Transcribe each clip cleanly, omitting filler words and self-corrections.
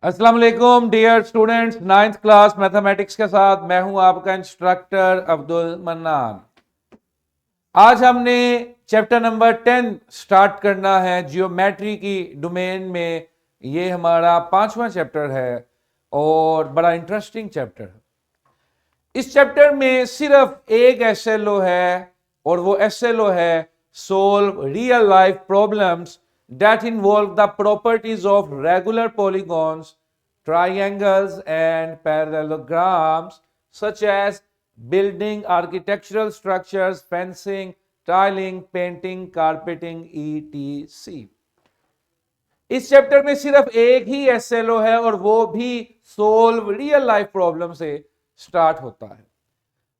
अस्सलाम वालेकुम dear students, ninth class mathematics के साथ मैं हूं आपका इंस्ट्रक्टर अब्दुल मन्नान। आज हमने चैप्टर नंबर 10 स्टार्ट करना है जियोमेट्री की डोमेन में। ये हमारा 5वां चैप्टर है और बड़ा इंटरेस्टिंग चैप्टर है। इस चैप्टर में सिर्फ एक एसएलओ है और वो एसएलओ है solve real life problems that involve the properties of regular polygons, triangles, and parallelograms, such as building, architectural structures, fencing, tiling, painting, carpeting, etc. इस चैप्टर में सिर्फ एक ही एसएलओ है और वो भी सोल्व रियल लाइफ प्रॉब्लम से स्टार्ट होता है।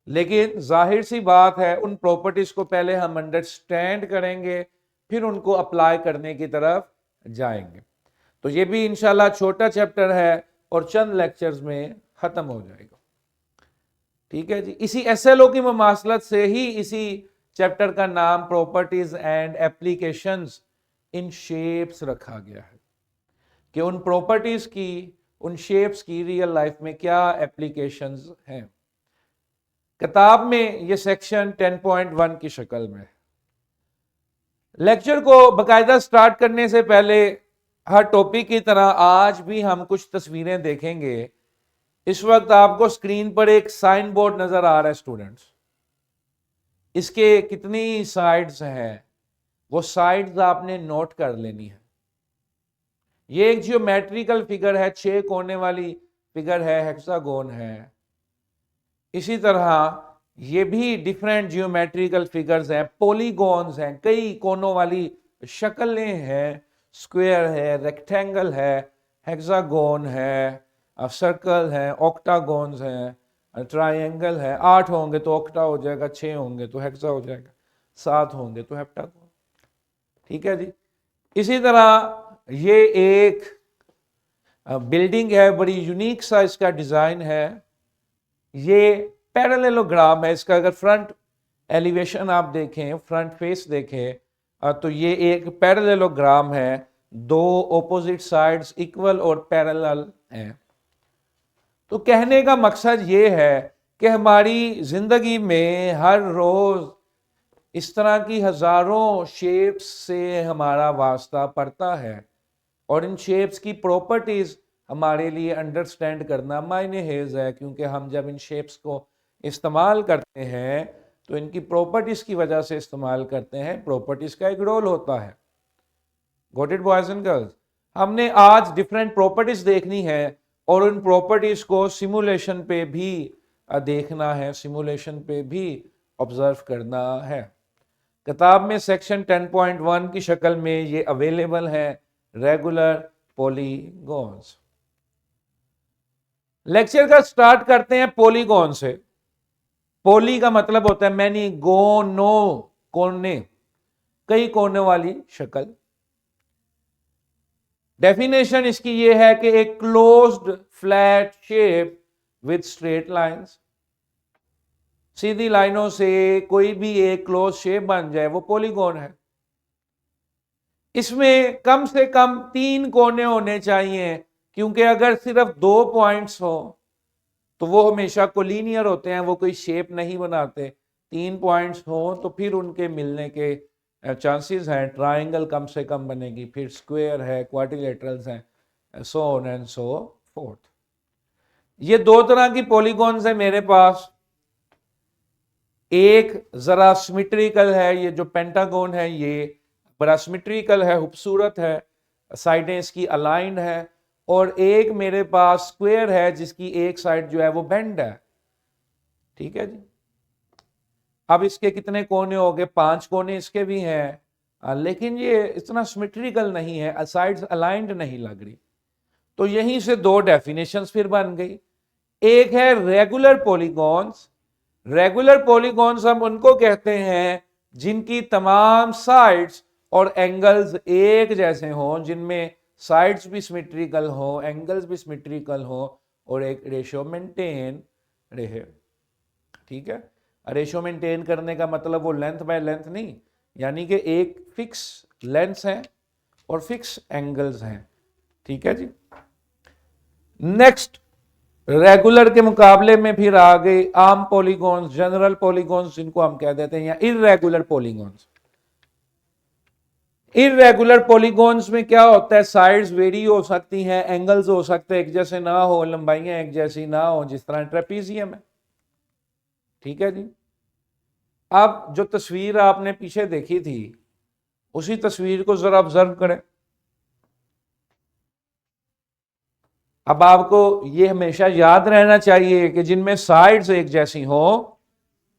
लेकिन जाहिर सी बात है, उन प्रॉपर्टीज को पहले हम अंडरस्टैंड करेंगे, फिर उनको अप्लाई करने की तरफ जाएंगे। तो ये भी इंशाल्लाह छोटा चैप्टर है और चंद लेक्चर्स में खत्म हो जाएगा। ठीक है जी। इसी एसएलओ की मुमासलत से ही इसी चैप्टर का नाम properties and applications in shapes रखा गया है कि उन प्रॉपर्टीज की, उन शेप्स की रियल लाइफ में क्या एप्लीकेशंस हैं। किताब में ये सेक्शन 10.1 की शक्ल में। लेक्चर को बकायदा स्टार्ट करने से पहले हर टॉपिक की तरह आज भी हम कुछ तस्वीरें देखेंगे। इस वक्त आपको स्क्रीन पर एक साइन बोर्ड नजर आ रहा है स्टूडेंट्स। इसके कितनी साइड्स हैं वो साइड्स आपने नोट कर लेनी है। ये एक जियोमेट्रिकल फिगर है, 6 कोने वाली फिगर है, हेक्सागोन है। इसी तरह ये भी डिफरेंट जियोमेट्रिकल फिगर्स हैं, पॉलीगॉन्स हैं, कई कोनों वाली शक्लें हैं, स्क्वायर है, रेक्टेंगल है, हेक्सागोन है, सर्कल है, ऑक्टागोन्स हैं, ट्रायंगल है। 8 होंगे तो ऑक्टा हो जाएगा, 6 होंगे तो हेक्सा हो जाएगा, 7 होंगे तो हेप्टागोन। ठीक है जी। इसी तरह ये एक बिल्डिंग है, बड़ी यूनिक सा इसका डिजाइन है। ये पैरेललोग्राम है। इसका अगर फ्रंट एलिवेशन आप देखें, फ्रंट फेस देखें, तो ये एक पैरेललोग्राम है। 2 ऑपोजिट साइड्स इक्वल और पैरेलल हैं। तो कहने का मकसद ये है कि हमारी जिंदगी में हर रोज इस तरह की हजारों शेप्स से हमारा वास्ता पड़ता है और इन शेप्स की प्रॉपर्टीज हमारे लिए अंडरस्टैंड करना मायने हेज है, क्योंकि हम जब इन शेप्स को इस्तेमाल करते हैं तो इनकी प्रॉपर्टीज की वजह से इस्तेमाल करते हैं। प्रॉपर्टीज का एक रोल होता है। Got it boys and girls. हमने आज डिफरेंट प्रॉपर्टीज देखनी है और उन प्रॉपर्टीज को सिमुलेशन पे भी देखना है, सिमुलेशन पे भी ऑब्जर्व करना है। किताब में सेक्शन 10.1 की शक्ल में ये अवेलेबल है, रेगुलर पॉलीगॉन्स। लेक्चर का स्टार्ट करते हैं पॉलीगॉन से। पॉली का मतलब होता है मैनी, गोनो कोने, कई कोने वाली शक्ल। डेफिनेशन इसकी ये है कि एक closed flat shape with straight lines. सीधी लाइनों से कोई भी एक क्लोज शेप बन जाए वो पॉलीगॉन है। इसमें कम से कम 3 कोने होने चाहिए, क्योंकि अगर सिर्फ 2 पॉइंट्स हो तो वो हमेशा कोलिनियर होते हैं, वो कोई शेप नहीं बनाते। 3 पॉइंट्स हो तो फिर उनके मिलने के चांसेस हैं। ट्रायंगल कम से कम बनेगी, फिर स्क्वायर है, क्वाड्रिलेटरल्स हैं, so on and so fourth. ये 2 तरह की पॉलीगॉन्स है मेरे पास। एक जरा सिमेट्रिकल है, ये जो पेंटागोन है ये बड़ा सिमेट्रिकल है, खूबसूरत है, साइडें इसकी अलाइंड है। और एक मेरे पास स्क्वायर है जिसकी एक साइड जो है वो बेंड है। ठीक है जी। अब इसके कितने कोने हो गए? 5 कोने इसके भी हैं, लेकिन ये इतना सिमेट्रिकल नहीं है, साइड्स अलाइंड नहीं लग रही। तो यहीं से 2 डेफिनेशंस फिर बन गई। एक है रेगुलर पॉलीगॉन्स। रेगुलर पॉलीगॉन्स हम उनको कहते हैं जिनकी तमाम साइड्स और एंगल्स एक जैसे हों, जिनमें साइड्स भी सिमेट्रिकल हो, एंगल्स भी सिमेट्रिकल हो और एक रेशियो मेंटेन रहे। ठीक है। रेशियो मेंटेन करने का मतलब वो लेंथ बाय लेंथ नहीं, यानी कि एक फिक्स लेंथ है और फिक्स एंगल्स हैं। ठीक है जी। नेक्स्ट, रेगुलर के मुकाबले में फिर आ गए आम पॉलीगॉन्स, जनरल पॉलीगॉन्स जिनको हम कह देते हैं, या इर्रेगुलर पॉलीगॉन्स। इर्रेगुलर पॉलीगॉन्स में क्या होता है, साइड्स वेरी हो सकती हैं, एंगल्स हो सकते हैं एक जैसे ना हो, लंबाइयां एक जैसी ना हो, जिस तरह ट्रेपीजियम है। ठीक है जी। अब जो तस्वीर आपने पीछे देखी थी उसी तस्वीर को जरा ऑब्जर्व करें। अब आपको ये हमेशा याद रहना चाहिए कि जिनमें साइड्स एक जैसी हो,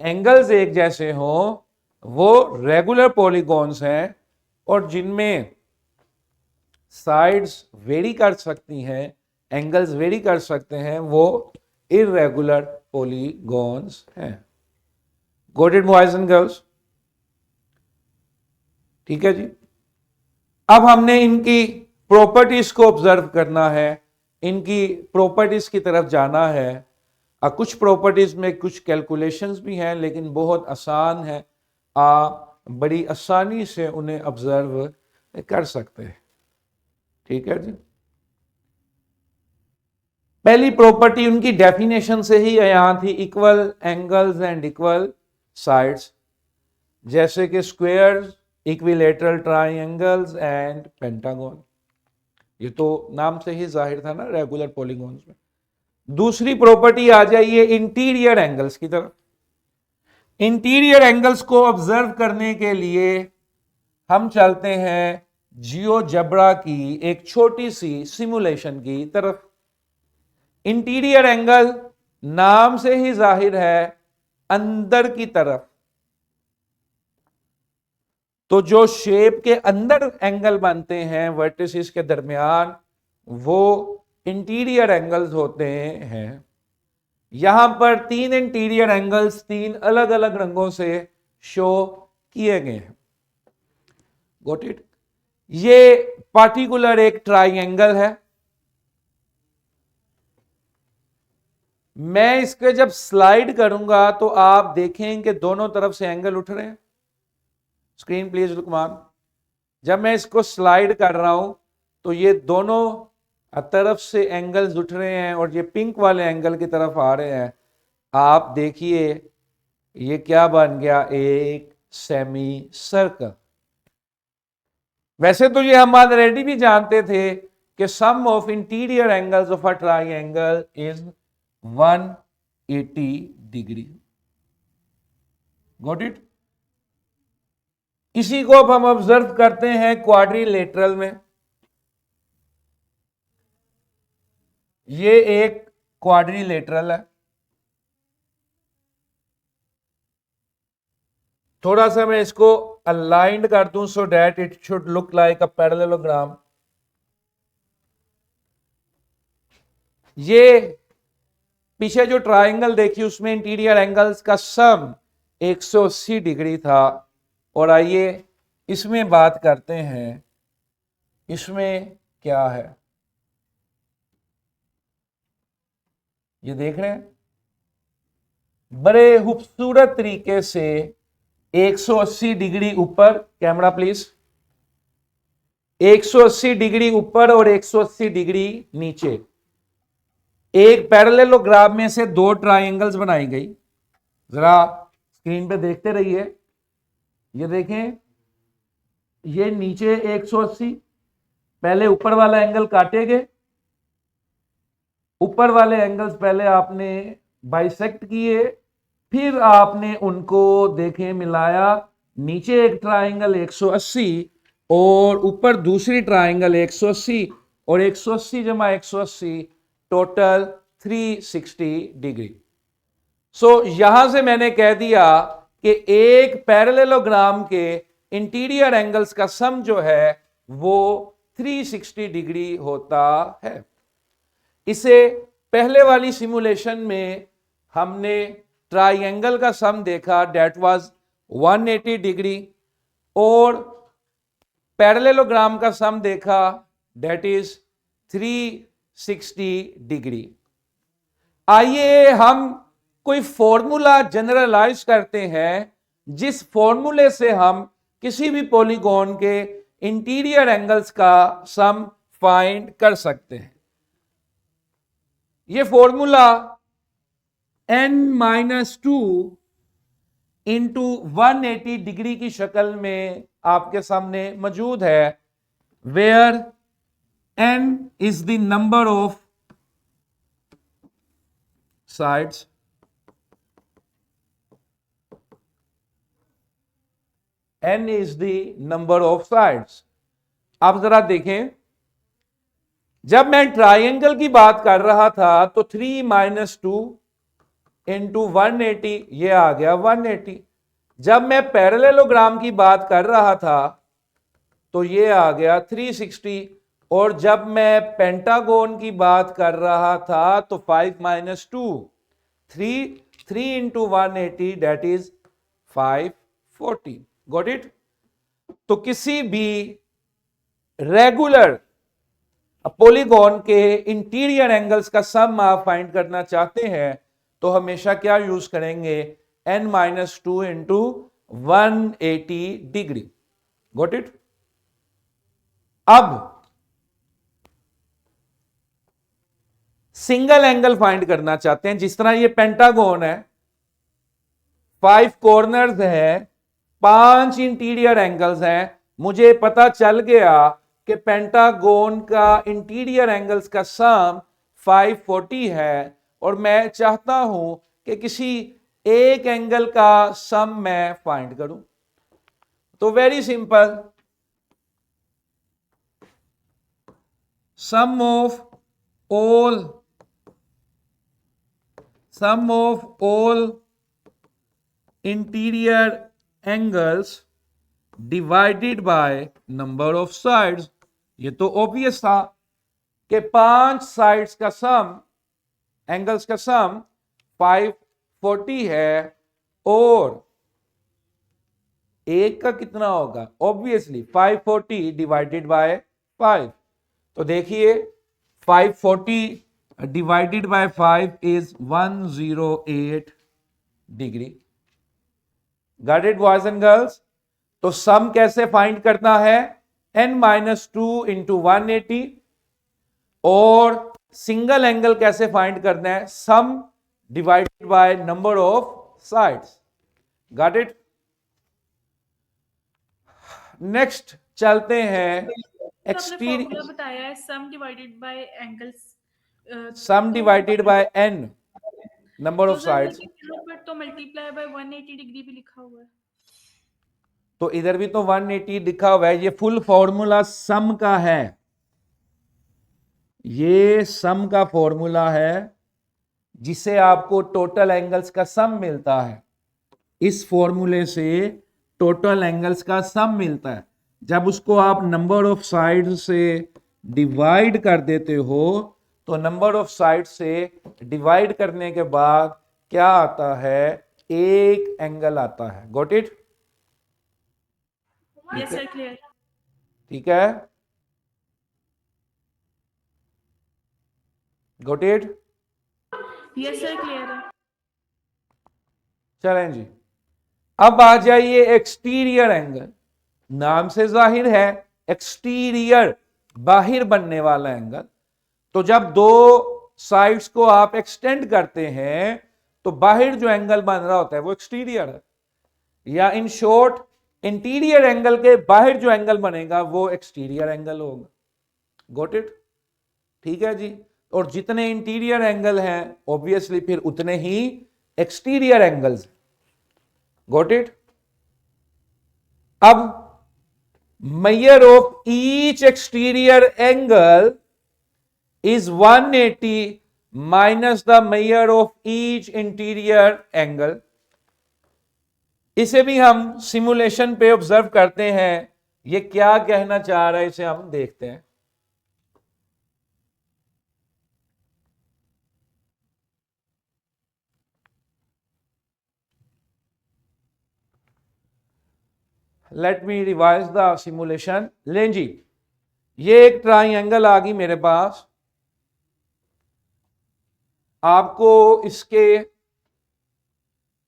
एंगल्स एक जैसे हो, वो रेगुलर पॉलीगॉन्स हैं, और जिनमें साइड्स वेरी कर सकती हैं, एंगल्स वेरी कर सकते हैं, वो इर्रेगुलर पॉलीगॉन्स हैं। Got it boys and girls? ठीक है जी। अब हमने इनकी प्रॉपर्टीज को ऑब्जर्व करना है, इनकी प्रॉपर्टीज की तरफ जाना है। कुछ प्रॉपर्टीज में कुछ कैलकुलेशंस भी हैं, लेकिन बहुत आसान है, आप बड़ी आसानी से उन्हें ऑब्जर्व कर सकते हैं। ठीक है जी। पहली प्रॉपर्टी उनकी डेफिनेशन से ही यहां थी, equal angles and equal sides, जैसे कि squares, equilateral triangles and pentagon. ये तो नाम से ही जाहिर था ना रेगुलर पॉलीगॉन्स में। दूसरी प्रॉपर्टी आ जाइए इंटीरियर एंगल्स की तरफ। इंटीरियर एंगल्स को ऑब्जर्व करने के लिए हम चलते हैं जियोजेब्रा की एक छोटी सी सिमुलेशन की तरफ। इंटीरियर एंगल नाम से ही जाहिर है अंदर की तरफ, तो जो शेप के अंदर एंगल बनते हैं वर्टिसेस के दरमियान, वो इंटीरियर एंगल्स होते हैं। यहां पर तीन इंटीरियर एंगल्स तीन अलग अलग रंगों से शो किए गए हैं। Got it? ये पार्टिकुलर एक ट्राइंगल है। मैं इसके जब स्लाइड करूंगा तो आप देखें कि दोनों तरफ से एंगल उठ रहे हैं। स्क्रीन प्लीज लुकमान। जब मैं इसको स्लाइड कर रहा हूं तो ये दोनों तरफ से एंगल्स उठ रहे हैं और ये पिंक वाले एंगल की तरफ आ रहे हैं। आप देखिए ये क्या बन गया, एक सेमी सर्कल। वैसे तो ये हम ऑलरेडी भी जानते थे कि sum of interior angles of a triangle is 180 degree. Got it? इसी को अब हम ऑब्जर्व करते हैं क्वाड्रिलेटरल में। ये एक क्वाड्रिलेटरल है। थोड़ा सा मैं इसको अलाइंड कर दूं so that it should look like a parallelogram. ये पीछे जो ट्राइंगल देखी उसमें इंटीरियर एंगल्स का सम 180 डिग्री था, और आइए इसमें बात करते हैं इसमें क्या है। ये देख रहे हैं बड़े खूबसूरत तरीके से 180 डिग्री ऊपर, कैमरा प्लीज, 180 डिग्री ऊपर और 180 डिग्री नीचे, एक पैरेललोग्राम में से दो ट्राइंगल्स बनाई गई। जरा स्क्रीन पे देखते रहिए। ये देखें, ये नीचे 180, पहले ऊपर वाला एंगल काटे गए, ऊपर वाले एंगल्स पहले आपने बाइसेक्ट किए, फिर आपने उनको देखें मिलाया, नीचे एक ट्राइंगल 180 और ऊपर दूसरी ट्राइंगल 180, और 180 जमा 180 टोटल 360 डिग्री। सो यहां से मैंने कह दिया कि एक पैरेललोग्राम के इंटीरियर एंगल्स का सम जो है वो 360 डिग्री होता है। इसे पहले वाली सिमुलेशन में हमने ट्राइंगल का सम देखा, डेट वाज 180 डिग्री, और पैरेललोग्राम का सम देखा, डेट इज 360 डिग्री। आइए हम कोई फॉर्मूला जनरलाइज करते हैं जिस फॉर्मूले से हम किसी भी पॉलीगॉन के इंटीरियर एंगल्स का सम फाइंड कर सकते हैं। ये फॉर्मूला n-2 इंटू 180 डिग्री की शक्ल में आपके सामने मौजूद है, where n is the number of sides, n is the number of sides. आप जरा देखें, जब मैं ट्राइंगल की बात कर रहा था तो 3 - 2 इंटू 180 ये आ गया 180। जब मैं पैरेललोग्राम की बात कर रहा था तो ये आ गया 360। और जब मैं पेंटागोन की बात कर रहा था तो 5 - 2 3 into 180 that is 540। Got it. तो किसी भी रेगुलर पॉलीगॉन के इंटीरियर एंगल्स का सम आप फाइंड करना चाहते हैं तो हमेशा क्या यूज करेंगे, n-2 into 180 degree. Got it. अब सिंगल एंगल फाइंड करना चाहते हैं, जिस तरह ये पेंटागोन है, 5 कॉर्नर्स है, 5 इंटीरियर एंगल्स हैं। मुझे पता चल गया कि पेंटागोन का इंटीरियर एंगल्स का सम 540 है और मैं चाहता हूं कि किसी एक एंगल का सम मैं फाइंड करूं। तो very simple, sum of all interior angles divided by number of sides. ये तो ऑब्वियस था कि 5 साइड्स का सम, एंगल्स का सम 540 है और एक का कितना होगा, ऑब्वियसली 540 डिवाइडेड बाय 5। तो देखिए 540 divided by 5 is 108 degree. Got it boys and girls. तो सम कैसे फाइंड करना है, n-2 इंटू 180। और सिंगल एंगल कैसे फाइंड करना है, सम divided by number of sides. Got it. Next चलते हैं एक्सटीरियर, बताया है सम divided by angles, some divided by n number of sides. तो मल्टीप्लाई बाय 180 डिग्री भी लिखा हुआ है, तो इधर भी तो 180 लिखा हुआ है। ये फुल फॉर्मूला सम का है, ये सम का फॉर्मूला है जिसे आपको टोटल एंगल्स का सम मिलता है। इस फॉर्मूले से टोटल एंगल्स का सम मिलता है। जब उसको आप नंबर ऑफ साइड से डिवाइड कर देते हो तो नंबर ऑफ साइड से डिवाइड करने के बाद क्या आता है, एक एंगल आता है। Got it. Yes sir, clear. ठीक है, got it. Yes sir, clear है। चलें जी, अब आ जाइए एक्सटीरियर एंगल। नाम से जाहिर है एक्सटीरियर, बाहर बनने वाला एंगल। तो जब दो साइड्स को आप एक्सटेंड करते हैं तो बाहर जो एंगल बन रहा होता है वो एक्सटीरियर है, या इन शॉर्ट इंटीरियर एंगल के बाहर जो एंगल बनेगा वो एक्सटीरियर एंगल होगा। Got it. ठीक है जी। और जितने इंटीरियर एंगल हैं ऑब्वियसली फिर उतने ही एक्सटीरियर एंगल्स। Got it. अब measure of each exterior angle is 180 minus the measure of each interior angle। इसे भी हम सिमुलेशन पे ऑब्जर्व करते हैं, ये क्या कहना चाह रहा है इसे हम देखते हैं। Let me revise the simulation. लें जी, ये एक ट्राइंगल आ गई मेरे पास। आपको इसके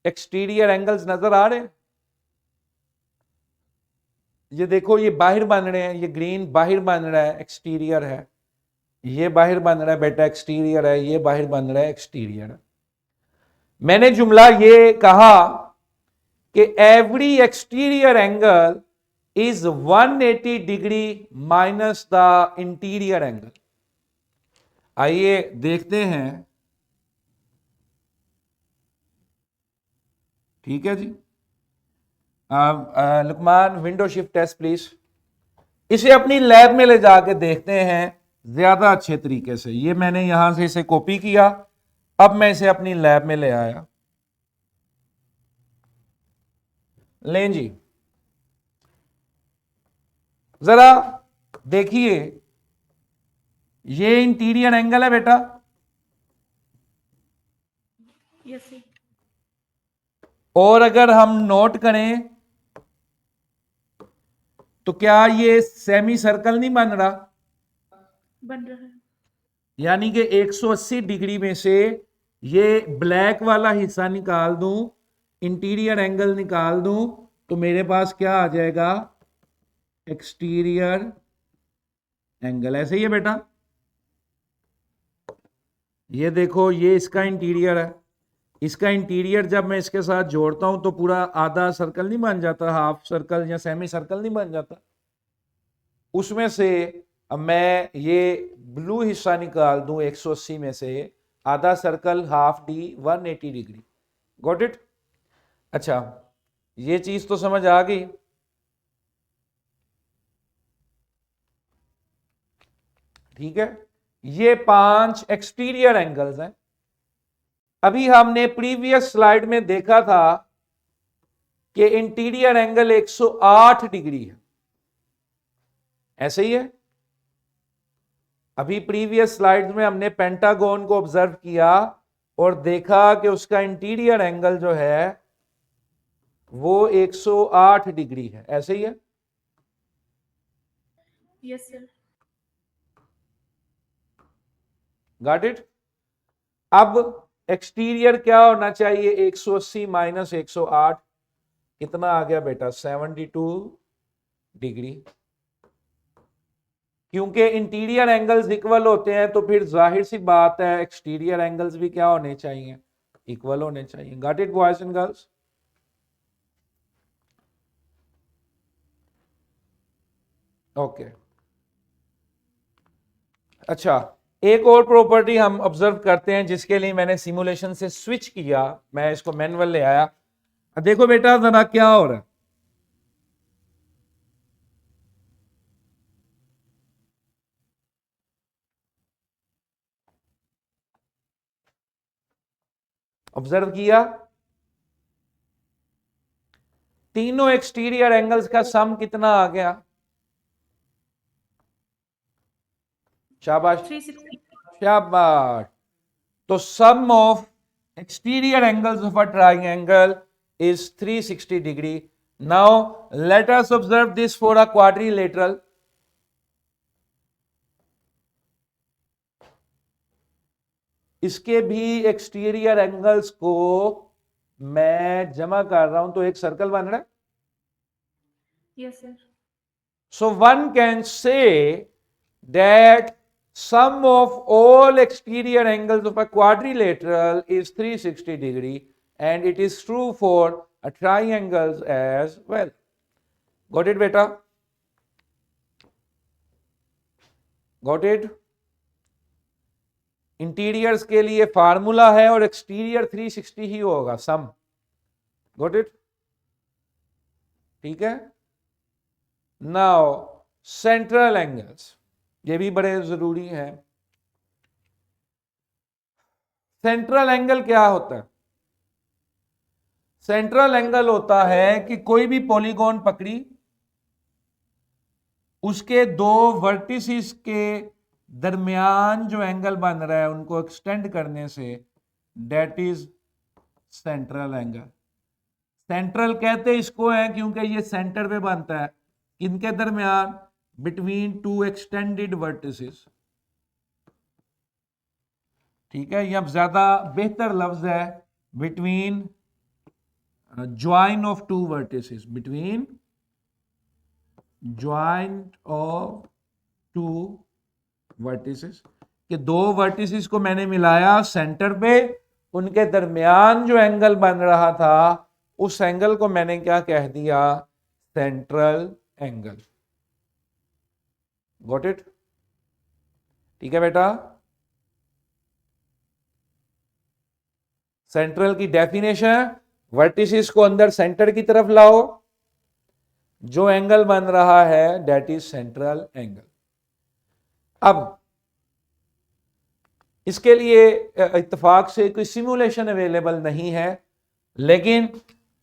एक्सटीरियर एंगल्स नजर आ रहे हैं। ये देखो, ये बाहर बन रहे हैं, ये ग्रीन बाहर बन रहा है, एक्सटीरियर है। ये बाहर बन रहा है बेटा एक्सटीरियर है, ये बाहर बन रहा है एक्सटीरियर है। मैंने जुमला ये कहा कि every exterior angle is 180 degree minus the interior angle. आइए देखते हैं, ठीक है जी। Luqman window shift test please. इसे अपनी लैब में ले जाके देखते हैं ज्यादा अच्छे तरीके से। ये मैंने यहां से इसे कॉपी किया, अब मैं इसे अपनी लैब में ले आया। लें जी, जरा देखिए, ये इंटीरियर एंगल है बेटा, Yes, sir. और अगर हम नोट करें तो क्या ये सेमी सर्कल नहीं बन रहा? बन रहा है। यानी कि 180 डिग्री में से ये ब्लैक वाला हिस्सा निकाल दूं, इंटीरियर एंगल निकाल दूं, तो मेरे पास क्या आ जाएगा? Exterior angle. ऐसे ही है बेटा, ये देखो, ये इसका इंटीरियर है। इसका इंटीरियर जब मैं इसके साथ जोड़ता हूं तो पूरा आधा सर्कल नहीं बन जाता, हाफ सर्कल या सेमी सर्कल नहीं बन जाता। उसमें से अब मैं ये ब्लू हिस्सा निकाल दूं 180 में से, आधा circle half D 180 degree. Got it? अच्छा, ये चीज तो समझ आ गई। ठीक है, ये 5 एक्सटीरियर एंगल्स हैं। अभी हमने प्रीवियस स्लाइड में देखा था कि इंटीरियर एंगल 108 डिग्री है, ऐसे ही है। अभी प्रीवियस स्लाइड्स में हमने पेंटागन को ऑब्जर्व किया और देखा कि उसका इंटीरियर एंगल जो है वो 108 डिग्री है, ऐसे ही है। Yes, sir. Got it? अब एक्सटीरियर क्या होना चाहिए? 180 माइनस 108 कितना आ गया बेटा? 72 डिग्री। क्योंकि इंटीरियर एंगल्स इक्वल होते हैं तो फिर जाहिर सी बात है एक्सटीरियर एंगल्स भी क्या होने चाहिए? इक्वल होने चाहिए। Got it boys and girls? Okay, अच्छा, एक और प्रॉपर्टी हम ऑब्जर्व करते हैं जिसके लिए मैंने सिमुलेशन से स्विच किया, मैं इसको मैनुअल ले आया। देखो बेटा जरा क्या हो रहा है। ऑब्जर्व किया, तीनों एक्सटीरियर एंगल्स का सम कितना आ गया? शाबाश 360. शाबाश। तो सम of exterior angles of a triangle is 360 degree. Now let us observe this for a quadrilateral. इसके भी एक्सटीरियर एंगल्स को मैं जमा कर रहा हूं तो एक सर्कल बन रहा है। Yes, sir. So one can say that sum of all exterior angles of a quadrilateral is 360 degree, and it is true for a triangles as well. Got it beta? Got it? Interiors के लिए formula है और exterior 360 ही होगा सम। Got it? ठीक है। Now central angles, ये भी बड़े जरूरी हैं। सेंट्रल एंगल क्या होता है? सेंट्रल एंगल होता है कि कोई भी पॉलीगॉन पकड़ी, उसके दो वर्टिसेस के दरमियान जो एंगल बन रहा है उनको एक्सटेंड करने से, that is central angle. Central कहते इसको है क्योंकि ये सेंटर पे बनता है, इनके दरमियान, बिटवीन टू एक्सटेंडेड वर्टिसेस। ठीक है, यह ज्यादा बेहतर लफ्ज है, between join of two vertices, between joint of two vertices, कि दो वर्टिसेस को मैंने मिलाया सेंटर पे, उनके दरमियान जो एंगल बन रहा था उस एंगल को मैंने क्या कह दिया, सेंट्रल एंगल। Got it? ठीक है बेटा। सेंट्रल की डेफिनेशन, वर्टिसेस को अंदर सेंटर की तरफ लाओ, जो एंगल बन रहा है दैट इज सेंट्रल एंगल। अब इसके लिए इत्तेफाक से कोई सिमुलेशन अवेलेबल नहीं है, लेकिन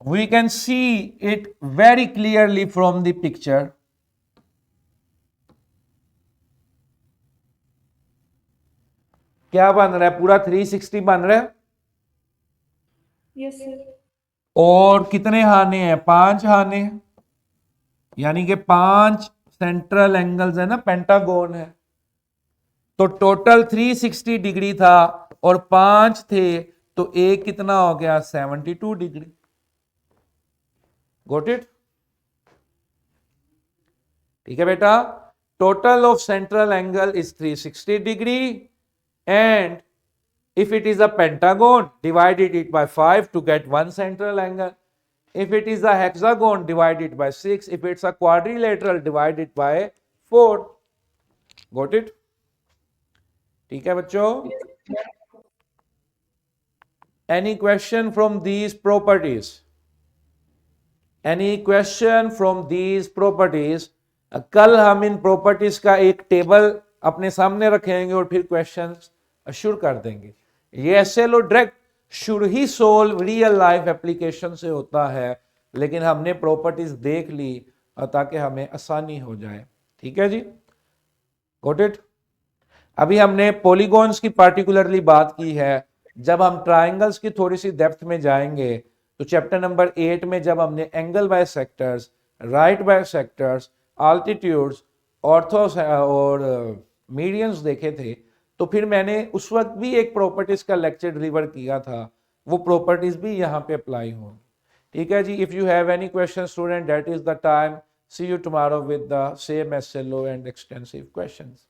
we can see it very clearly from the picture. क्या बन रहा है? पूरा 360 बन रहा है। Yes, sir. और कितने हाने हैं? 5 हाने, यानी कि 5 सेंट्रल एंगल्स है ना, पेंटागोन है। तो टोटल 360 डिग्री था और 5 थे, तो एक कितना हो गया? 72 डिग्री। Got it? ठीक है बेटा। Total of central angle is 360 degree and if it is a pentagon, divided it by 5 to get one central angle. If it is a hexagon, divide it by 6. If it's a quadrilateral, divide it by 4. Got it? ठीक है बच्चों? Any question from these properties? Any question from these properties? कल हम इन properties का एक table अपने सामने रखेंगे और फिर क्वेश्चंस अश्योर कर देंगे। ये SLO direct should he solve real life application से होता है, लेकिन हमने प्रॉपर्टीज देख ली ताकि हमें आसानी हो जाए। ठीक है जी, गॉट इट? अभी हमने पॉलीगॉन्स की पार्टिकुलरली बात की है। जब हम ट्राइंगल्स की थोड़ी सी डेप्थ में जाएंगे तो चैप्टर नंबर 8 में जब हमने angle bisectors, right bisectors, altitudes, orthos और मीडियंस देखे थे, तो फिर मैंने उस वक्त भी एक प्रॉपर्टीज का लेक्चर डिलीवर किया था, वो प्रॉपर्टीज भी यहाँ पे अप्लाई होंगी। ठीक है जी। If you have any question student, that is the time. See you tomorrow with the same SLO and extensive questions.